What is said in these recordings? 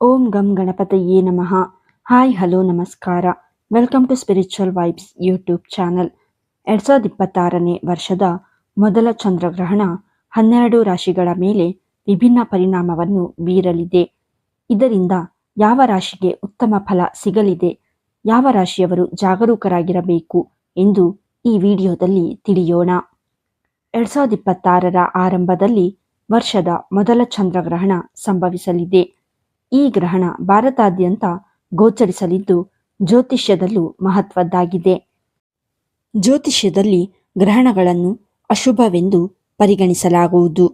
ಓಂ ಗಂ ಗಣಪತಯೇ ನಮಃ. ಹಾಯ್ ಹಲೋ ನಮಸ್ಕಾರ. Welcome to spiritual vibes YouTube channel. 2026ನೇ ವರ್ಷದ ಮೊದಲ ಚಂದ್ರಗ್ರಹಣ 12 ರಾಶಿಗಳ ಮೇಲೆ ವಿಭಿನ್ನ ಪರಿಣಾಮವನ್ನು ಬೀರಲಿದೆ. ಇದರಿಂದ ಯಾವ ರಾಶಿಗೆ ಉತ್ತಮ ಫಲ ಸಿಗಲಿದೆ, ಯಾವ ರಾಶಿಯವರು ಜಾಗರೂಕರಾಗಿರಬೇಕು ಎಂದು ಈ ವಿಡಿಯೋದಲ್ಲಿ ತಿಳಿಯೋಣ. 2026ರ ಆರಂಭದಲ್ಲಿ ವರ್ಷದ ಮೊದಲ ಚಂದ್ರಗ್ರಹಣ ಸಂಭವಿಸಲಿದೆ. ಈ ಗ್ರಹಣ ಭಾರತಾದ್ಯಂತ ಗೋಚರಿಸಲಿದ್ದು ಜ್ಯೋತಿಷ್ಯದಲ್ಲೂ ಮಹತ್ವದ್ದಾಗಿದೆ. ಜ್ಯೋತಿಷ್ಯದಲ್ಲಿ ಗ್ರಹಣಗಳನ್ನು ಅಶುಭವೆಂದು ಪರಿಗಣಿಸಲಾಗುವುದು.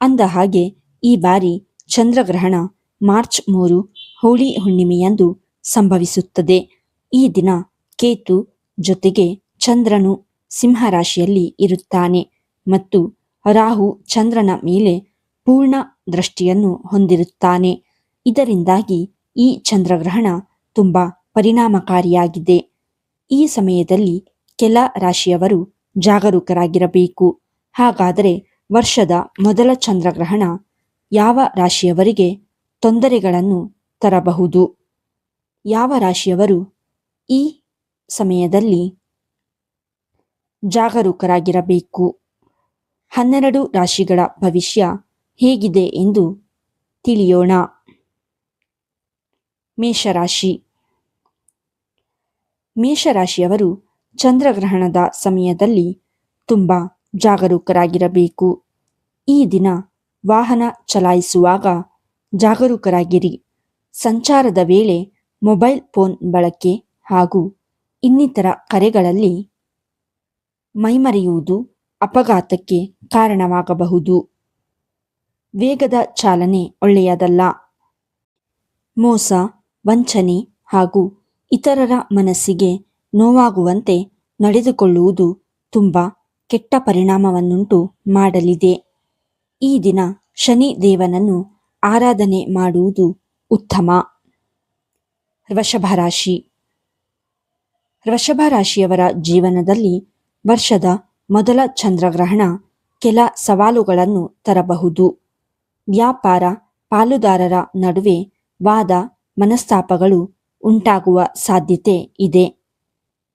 ಅಂದ ಹಾಗೆ ಈ ಬಾರಿ ಚಂದ್ರಗ್ರಹಣ ಮಾರ್ಚ್ 3 ಹೋಳಿ ಹುಣ್ಣಿಮೆಯಂದು ಸಂಭವಿಸುತ್ತದೆ. ಈ ದಿನ ಕೇತು ಜೊತೆಗೆ ಚಂದ್ರನು ಸಿಂಹರಾಶಿಯಲ್ಲಿ ಇರುತ್ತಾನೆ ಮತ್ತು ರಾಹು ಚಂದ್ರನ ಮೇಲೆ ಪೂರ್ಣ ದೃಷ್ಟಿಯನ್ನು ಹೊಂದಿರುತ್ತಾನೆ. ಇದರಿಂದಾಗಿ ಈ ಚಂದ್ರಗ್ರಹಣ ತುಂಬಾ ಪರಿಣಾಮಕಾರಿಯಾಗಿದೆ. ಈ ಸಮಯದಲ್ಲಿ ಕೆಲ ರಾಶಿಯವರು ಜಾಗರೂಕರಾಗಿರಬೇಕು. ಹಾಗಾದರೆ ವರ್ಷದ ಮೊದಲ ಚಂದ್ರಗ್ರಹಣ ಯಾವ ರಾಶಿಯವರಿಗೆ ತೊಂದರೆಗಳನ್ನು ತರಬಹುದು? ಯಾವ ರಾಶಿಯವರು ಈ ಸಮಯದಲ್ಲಿ ಜಾಗರೂಕರಾಗಿರಬೇಕು? 12 ರಾಶಿಗಳ ಭವಿಷ್ಯ ಹೇಗಿದೆ ಎಂದು ತಿಳಿಯೋಣ. ಮೇಷರಾಶಿ. ಮೇಷರಾಶಿಯವರು ಚಂದ್ರಗ್ರಹಣದ ಸಮಯದಲ್ಲಿ ತುಂಬ ಜಾಗರೂಕರಾಗಿರಬೇಕು. ಈ ದಿನ ವಾಹನ ಚಲಾಯಿಸುವಾಗ ಜಾಗರೂಕರಾಗಿರಿ. ಸಂಚಾರದ ವೇಳೆ ಮೊಬೈಲ್ ಫೋನ್ ಬಳಕೆ ಹಾಗೂ ಇನ್ನಿತರ ಕರೆಗಳಲ್ಲಿ ಮೈಮರೆಯುವುದು ಅಪಘಾತಕ್ಕೆ ಕಾರಣವಾಗಬಹುದು. ವೇಗದ ಚಾಲನೆ ಒಳ್ಳೆಯದಲ್ಲ. ಮೋಸ, ವಂಚನೆ ಹಾಗೂ ಇತರರ ಮನಸ್ಸಿಗೆ ನೋವಾಗುವಂತೆ ನಡೆದುಕೊಳ್ಳುವುದು ತುಂಬ ಕೆಟ್ಟ ಪರಿಣಾಮವನ್ನುಂಟು ಮಾಡಲಿದೆ. ಈ ದಿನ ಶನಿ ದೇವನನ್ನು ಆರಾಧನೆ ಮಾಡುವುದು ಉತ್ತಮ. ವೃಷಭ ರಾಶಿ. ವೃಷಭ ರಾಶಿಯವರ ಜೀವನದಲ್ಲಿ ವರ್ಷದ ಮೊದಲ ಚಂದ್ರಗ್ರಹಣ ಕೆಲ ಸವಾಲುಗಳನ್ನು ತರಬಹುದು. ವ್ಯಾಪಾರ ಪಾಲುದಾರರ ನಡುವೆ ವಾದ ಮನಸ್ತಾಪಗಳು ಉಂಟಾಗುವ ಸಾಧ್ಯತೆ ಇದೆ.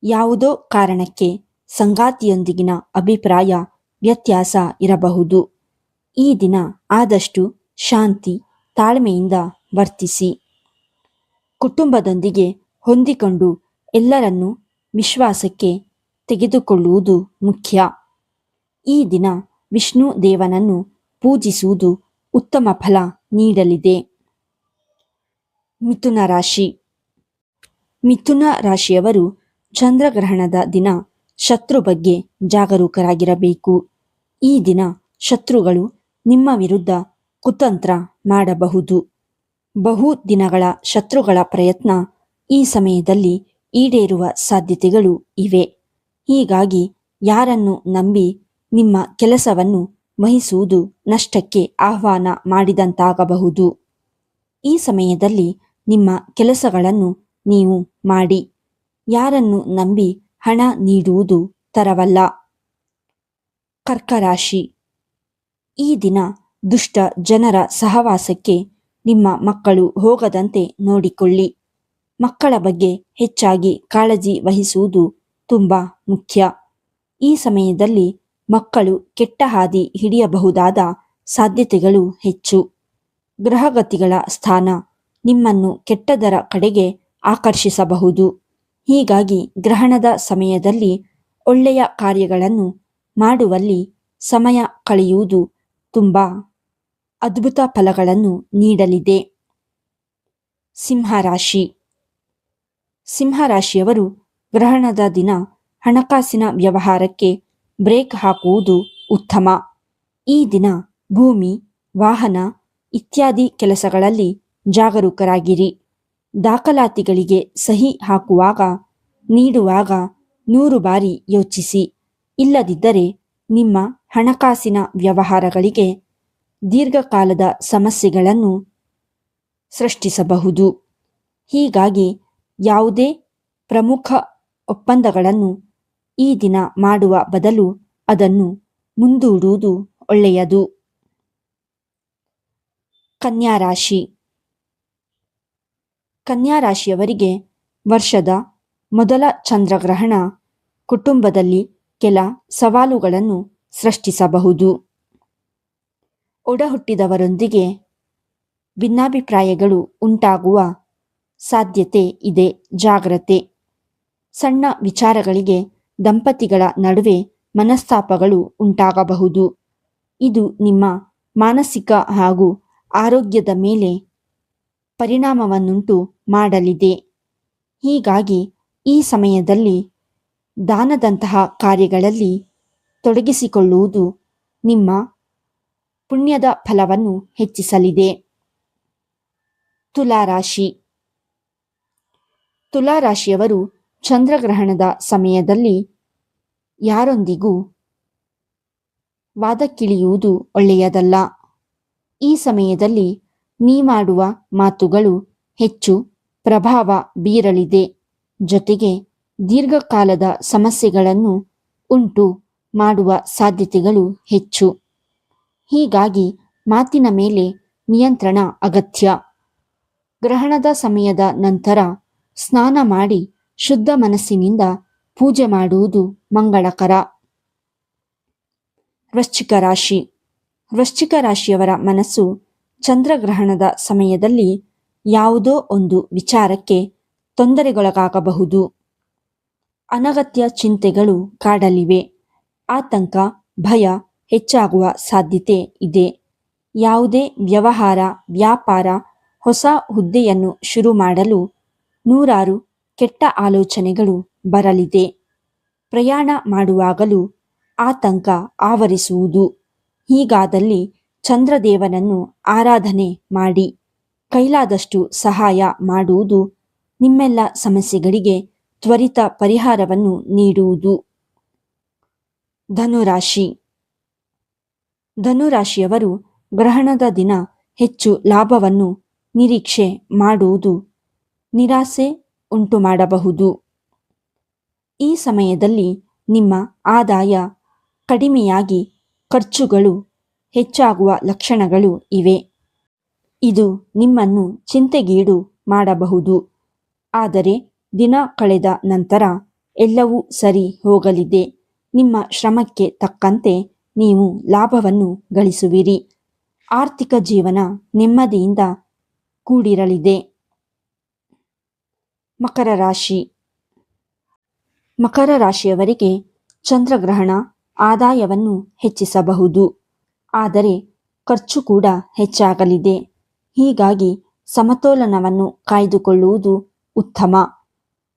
ಯಾವುದೋ ಕಾರಣಕ್ಕೆ ಸಂಗಾತಿಯೊಂದಿಗಿನ ಅಭಿಪ್ರಾಯ ವ್ಯತ್ಯಾಸ ಇರಬಹುದು. ಈ ದಿನ ಆದಷ್ಟು ಶಾಂತಿ ತಾಳ್ಮೆಯಿಂದ ವರ್ತಿಸಿ. ಕುಟುಂಬದೊಂದಿಗೆ ಹೊಂದಿಕೊಂಡು ಎಲ್ಲರನ್ನೂ ವಿಶ್ವಾಸಕ್ಕೆ ತೆಗೆದುಕೊಳ್ಳುವುದು ಮುಖ್ಯ. ಈ ದಿನ ವಿಷ್ಣು ದೇವನನ್ನು ಪೂಜಿಸುವುದು ಉತ್ತಮ ಫಲ ನೀಡಲಿದೆ. ಮಿಥುನ ರಾಶಿ. ಮಿಥುನ ರಾಶಿಯವರು ಚಂದ್ರಗ್ರಹಣದ ದಿನ ಶತ್ರು ಬಗ್ಗೆ ಜಾಗರೂಕರಾಗಿರಬೇಕು. ಈ ದಿನ ಶತ್ರುಗಳು ನಿಮ್ಮ ವಿರುದ್ಧ ಕುತಂತ್ರ ಮಾಡಬಹುದು. ಬಹು ದಿನಗಳ ಶತ್ರುಗಳ ಪ್ರಯತ್ನ ಈ ಸಮಯದಲ್ಲಿ ಈಡೇರುವ ಸಾಧ್ಯತೆಗಳು ಇವೆ. ಹೀಗಾಗಿ ಯಾರನ್ನು ನಂಬಿ ನಿಮ್ಮ ಕೆಲಸವನ್ನು ವಹಿಸುವುದು ನಷ್ಟಕ್ಕೆ ಆಹ್ವಾನ ಮಾಡಿದಂತಾಗಬಹುದು. ಈ ಸಮಯದಲ್ಲಿ ನಿಮ್ಮ ಕೆಲಸಗಳನ್ನು ನೀವು ಮಾಡಿ. ಯಾರನ್ನು ನಂಬಿ ಹಣ ನೀಡುವುದು ತರವಲ್ಲ. ಕರ್ಕರಾಶಿ. ಈ ದಿನ ದುಷ್ಟ ಜನರ ಸಹವಾಸಕ್ಕೆ ನಿಮ್ಮ ಮಕ್ಕಳು ಹೋಗದಂತೆ ನೋಡಿಕೊಳ್ಳಿ. ಮಕ್ಕಳ ಬಗ್ಗೆ ಹೆಚ್ಚಾಗಿ ಕಾಳಜಿ ವಹಿಸುವುದು ತುಂಬ ಮುಖ್ಯ. ಈ ಸಮಯದಲ್ಲಿ ಮಕ್ಕಳು ಕೆಟ್ಟ ಹಾದಿ ಹಿಡಿಯಬಹುದಾದ ಸಾಧ್ಯತೆಗಳು ಹೆಚ್ಚು. ಗ್ರಹಗತಿಗಳ ಸ್ಥಾನ ನಿಮ್ಮನ್ನು ಕೆಟ್ಟದರ ಕಡೆಗೆ ಆಕರ್ಷಿಸಬಹುದು. ಹೀಗಾಗಿ ಗ್ರಹಣದ ಸಮಯದಲ್ಲಿ ಒಳ್ಳೆಯ ಕಾರ್ಯಗಳನ್ನು ಮಾಡುವಲ್ಲಿ ಸಮಯ ಕಳೆಯುವುದು ತುಂಬ ಅದ್ಭುತ ಫಲಗಳನ್ನು ನೀಡಲಿದೆ. ಸಿಂಹರಾಶಿ. ಸಿಂಹರಾಶಿಯವರು ಗ್ರಹಣದ ದಿನ ಹಣಕಾಸಿನ ವ್ಯವಹಾರಕ್ಕೆ ಬ್ರೇಕ್ ಹಾಕುವುದು ಉತ್ತಮ. ಈ ದಿನ ಭೂಮಿ, ವಾಹನ ಇತ್ಯಾದಿ ಕೆಲಸಗಳಲ್ಲಿ ಜಾಗರೂಕರಾಗಿರಿ. ದಾಖಲಾತಿಗಳಿಗೆ ಸಹಿ ಹಾಕುವಾಗ ನೀಡುವಾಗ 100 ಬಾರಿ ಯೋಚಿಸಿ. ಇಲ್ಲದಿದ್ದರೆ ನಿಮ್ಮ ಹಣಕಾಸಿನ ವ್ಯವಹಾರಗಳಿಗೆ ದೀರ್ಘಕಾಲದ ಸಮಸ್ಯೆಗಳನ್ನು ಸೃಷ್ಟಿಸಬಹುದು. ಹೀಗಾಗಿ ಯಾವುದೇ ಪ್ರಮುಖ ಒಪ್ಪಂದಗಳನ್ನು ಈ ದಿನ ಮಾಡುವ ಬದಲು ಅದನ್ನು ಮುಂದೂಡುವುದು ಒಳ್ಳೆಯದು. ಕನ್ಯಾ ರಾಶಿ. ಕನ್ಯಾ ರಾಶಿಯವರಿಗೆ ವರ್ಷದ ಮೊದಲ ಚಂದ್ರಗ್ರಹಣ ಕುಟುಂಬದಲ್ಲಿ ಕೆಲ ಸವಾಲುಗಳನ್ನು ಸೃಷ್ಟಿಸಬಹುದು. ಒಡಹುಟ್ಟಿದವರೊಂದಿಗೆ ಭಿನ್ನಾಭಿಪ್ರಾಯಗಳು ಉಂಟಾಗುವ ಸಾಧ್ಯತೆ ಇದೆ. ಜಾಗ್ರತೆ. ಸಣ್ಣ ವಿಚಾರಗಳಿಗೆ ದಂಪತಿಗಳ ನಡುವೆ ಮನಸ್ತಾಪಗಳು ಉಂಟಾಗಬಹುದು. ಇದು ನಿಮ್ಮ ಮಾನಸಿಕ ಹಾಗೂ ಆರೋಗ್ಯದ ಮೇಲೆ ಪರಿಣಾಮವನ್ನುಂಟು ಮಾಡಲಿದೆ. ಹೀಗಾಗಿ ಈ ಸಮಯದಲ್ಲಿ ದಾನದಂತಹ ಕಾರ್ಯಗಳಲ್ಲಿ ತೊಡಗಿಸಿಕೊಳ್ಳುವುದು ನಿಮ್ಮ ಪುಣ್ಯದ ಫಲವನ್ನು ಹೆಚ್ಚಿಸಲಿದೆ. ತುಲಾರಾಶಿ. ತುಲಾರಾಶಿಯವರು ಚಂದ್ರಗ್ರಹಣದ ಸಮಯದಲ್ಲಿ ಯಾರೊಂದಿಗೂ ವಾದಕ್ಕಿಳಿಯುವುದು ಒಳ್ಳೆಯದಲ್ಲ. ಈ ಸಮಯದಲ್ಲಿ ನೀವಾಡುವ ಮಾತುಗಳು ಹೆಚ್ಚು ಪ್ರಭಾವ ಬೀರಲಿದೆ. ಜೊತೆಗೆ ದೀರ್ಘಕಾಲದ ಸಮಸ್ಯೆಗಳನ್ನು ಉಂಟು ಮಾಡುವ ಸಾಧ್ಯತೆಗಳು ಹೆಚ್ಚು. ಹೀಗಾಗಿ ಮಾತಿನ ಮೇಲೆ ನಿಯಂತ್ರಣ ಅಗತ್ಯ. ಗ್ರಹಣದ ಸಮಯದ ನಂತರ ಸ್ನಾನ ಮಾಡಿ ಶುದ್ಧ ಮನಸ್ಸಿನಿಂದ ಪೂಜೆ ಮಾಡುವುದು ಮಂಗಳಕರ. ವೃಶ್ಚಿಕ ರಾಶಿ. ವೃಶ್ಚಿಕ ರಾಶಿಯವರ ಮನಸ್ಸು ಚಂದ್ರಗ್ರಹಣದ ಸಮಯದಲ್ಲಿ ಯಾವುದೋ ಒಂದು ವಿಚಾರಕ್ಕೆ ತೊಂದರೆಗೊಳಗಾಗಬಹುದು. ಅನಗತ್ಯ ಚಿಂತೆಗಳು ಕಾಡಲಿವೆ. ಆತಂಕ, ಭಯ ಹೆಚ್ಚಾಗುವ ಸಾಧ್ಯತೆ ಇದೆ. ಯಾವುದೇ ವ್ಯವಹಾರ, ವ್ಯಾಪಾರ, ಹೊಸ ಹುದ್ದೆಯನ್ನು ಶುರು ಮಾಡಲು ನೂರಾರು ಕೆಟ್ಟ ಆಲೋಚನೆಗಳು ಬರಲಿದೆ. ಪ್ರಯಾಣ ಮಾಡುವಾಗಲೂ ಆತಂಕ ಆವರಿಸುವುದು. ಹೀಗಾದಲ್ಲಿ ಚಂದ್ರದೇವನನ್ನು ಆರಾಧನೆ ಮಾಡಿ ಕೈಲಾದಷ್ಟು ಸಹಾಯ ಮಾಡುವುದು ನಿಮ್ಮೆಲ್ಲ ಸಮಸ್ಯೆಗಳಿಗೆ ತ್ವರಿತ ಪರಿಹಾರವನ್ನು ನೀಡುವುದು. ಧನುರಾಶಿ. ಧನುರಾಶಿಯವರು ಗ್ರಹಣದ ದಿನ ಹೆಚ್ಚು ಲಾಭವನ್ನು ನಿರೀಕ್ಷೆ ಮಾಡುವುದು ನಿರಾಸೆ ಉಂಟು ಮಾಡಬಹುದು. ಈ ಸಮಯದಲ್ಲಿ ನಿಮ್ಮ ಆದಾಯ ಕಡಿಮೆಯಾಗಿ ಖರ್ಚುಗಳು ಹೆಚ್ಚಾಗುವ ಲಕ್ಷಣಗಳು ಇವೆ. ಇದು ನಿಮ್ಮನ್ನು ಚಿಂತೆಗೀಡು ಮಾಡಬಹುದು. ಆದರೆ ದಿನ ಕಳೆದ ನಂತರ ಎಲ್ಲವೂ ಸರಿ ಹೋಗಲಿದೆ. ನಿಮ್ಮ ಶ್ರಮಕ್ಕೆ ತಕ್ಕಂತೆ ನೀವು ಲಾಭವನ್ನು ಗಳಿಸುವಿರಿ. ಆರ್ಥಿಕ ಜೀವನ ನೆಮ್ಮದಿಯಿಂದ ಕೂಡಿರಲಿದೆ. ಮಕರ ರಾಶಿ. ಮಕರ ರಾಶಿಯವರಿಗೆ ಚಂದ್ರಗ್ರಹಣ ಆದಾಯವನ್ನು ಹೆಚ್ಚಿಸಬಹುದು. ಆದರೆ ಖರ್ಚು ಕೂಡ ಹೆಚ್ಚಾಗಲಿದೆ. ಹೀಗಾಗಿ ಸಮತೋಲನವನ್ನು ಕಾಯ್ದುಕೊಳ್ಳುವುದು ಉತ್ತಮ.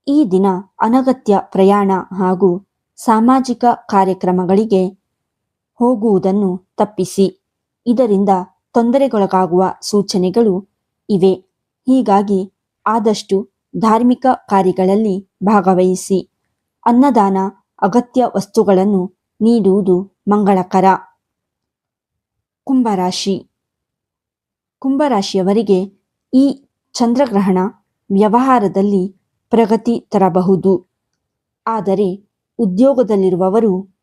ಈ ದಿನ ಅನಗತ್ಯ ಪ್ರಯಾಣ ಹಾಗೂ ಸಾಮಾಜಿಕ ಕಾರ್ಯಕ್ರಮಗಳಿಗೆ ಹೋಗುವುದನ್ನು ತಪ್ಪಿಸಿ. ಇದರಿಂದ ತೊಂದರೆಗೊಳಗಾಗುವ ಸೂಚನೆಗಳು ಇವೆ. ಹೀಗಾಗಿ ಆದಷ್ಟು ಧಾರ್ಮಿಕ ಕಾರ್ಯಗಳಲ್ಲಿ ಭಾಗವಹಿಸಿ. ಅನ್ನದಾನ, ಅಗತ್ಯ ವಸ್ತುಗಳನ್ನು ನೀಡುವುದು ಮಂಗಳಕರ. ಕುಂಭರಾಶಿ. ಕುಂಭರಾಶಿಯವರಿಗೆ ಈ ಚಂದ್ರಗ್ರಹಣ ವ್ಯವಹಾರದಲ್ಲಿ ಪ್ರಗತಿ ತರಬಹುದು. ಆದರೆ ಉದ್ಯೋಗದಲ್ಲಿರುವವರು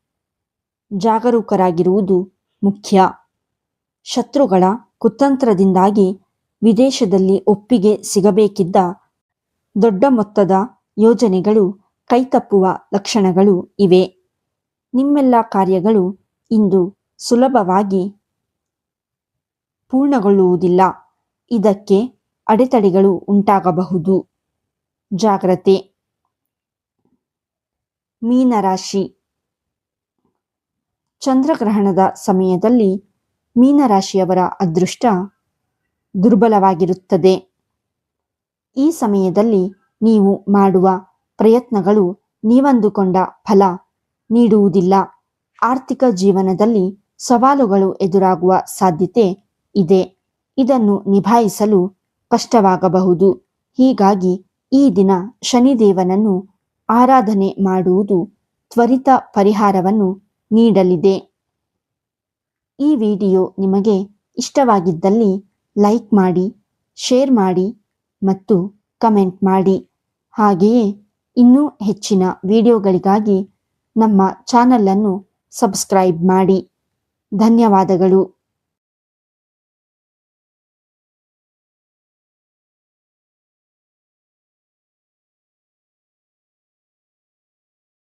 ಜಾಗರೂಕರಾಗಿರುವುದು ಮುಖ್ಯ. ಶತ್ರುಗಳ ಕುತಂತ್ರದಿಂದಾಗಿ ವಿದೇಶದಲ್ಲಿ ಒಪ್ಪಿಗೆ ಸಿಗಬೇಕಿದ್ದ ದೊಡ್ಡ ಮೊತ್ತದ ಯೋಜನೆಗಳು ಕೈತಪ್ಪುವ ಲಕ್ಷಣಗಳು ಇವೆ. ನಿಮ್ಮೆಲ್ಲ ಕಾರ್ಯಗಳು ಇಂದು ಸುಲಭವಾಗಿ ಪೂರ್ಣಗೊಳ್ಳುವುದಿಲ್ಲ. ಇದಕ್ಕೆ ಅಡೆತಡೆಗಳು ಉಂಟಾಗಬಹುದು. ಜಾಗ್ರತೆ. ಮೀನರಾಶಿ. ಚಂದ್ರಗ್ರಹಣದ ಸಮಯದಲ್ಲಿ ಮೀನರಾಶಿಯವರ ಅದೃಷ್ಟ ದುರ್ಬಲವಾಗಿರುತ್ತದೆ. ಈ ಸಮಯದಲ್ಲಿ ನೀವು ಮಾಡುವ ಪ್ರಯತ್ನಗಳು ನೀವಂದುಕೊಂಡ ಫಲ ನೀಡುವುದಿಲ್ಲ. ಆರ್ಥಿಕ ಜೀವನದಲ್ಲಿ ಸವಾಲುಗಳು ಎದುರಾಗುವ ಸಾಧ್ಯತೆ ಇದೆ. ಇದನ್ನು ನಿಭಾಯಿಸಲು ಕಷ್ಟವಾಗಬಹುದು. ಹೀಗಾಗಿ ಈ ದಿನ ಶನಿದೇವನನ್ನು ಆರಾಧನೆ ಮಾಡುವುದು ತ್ವರಿತ ಪರಿಹಾರವನ್ನು ನೀಡಲಿದೆ. ಈ ವಿಡಿಯೋ ನಿಮಗೆ ಇಷ್ಟವಾಗಿದ್ದಲ್ಲಿ ಲೈಕ್ ಮಾಡಿ, ಶೇರ್ ಮಾಡಿ ಮತ್ತು ಕಮೆಂಟ್ ಮಾಡಿ. ಹಾಗೆಯೇ ಇನ್ನೂ ಹೆಚ್ಚಿನ ವಿಡಿಯೋಗಳಿಗಾಗಿ ನಮ್ಮ ಚಾನಲನ್ನು ಸಬ್ಸ್ಕ್ರೈಬ್ ಮಾಡಿ. ಧನ್ಯವಾದಗಳು.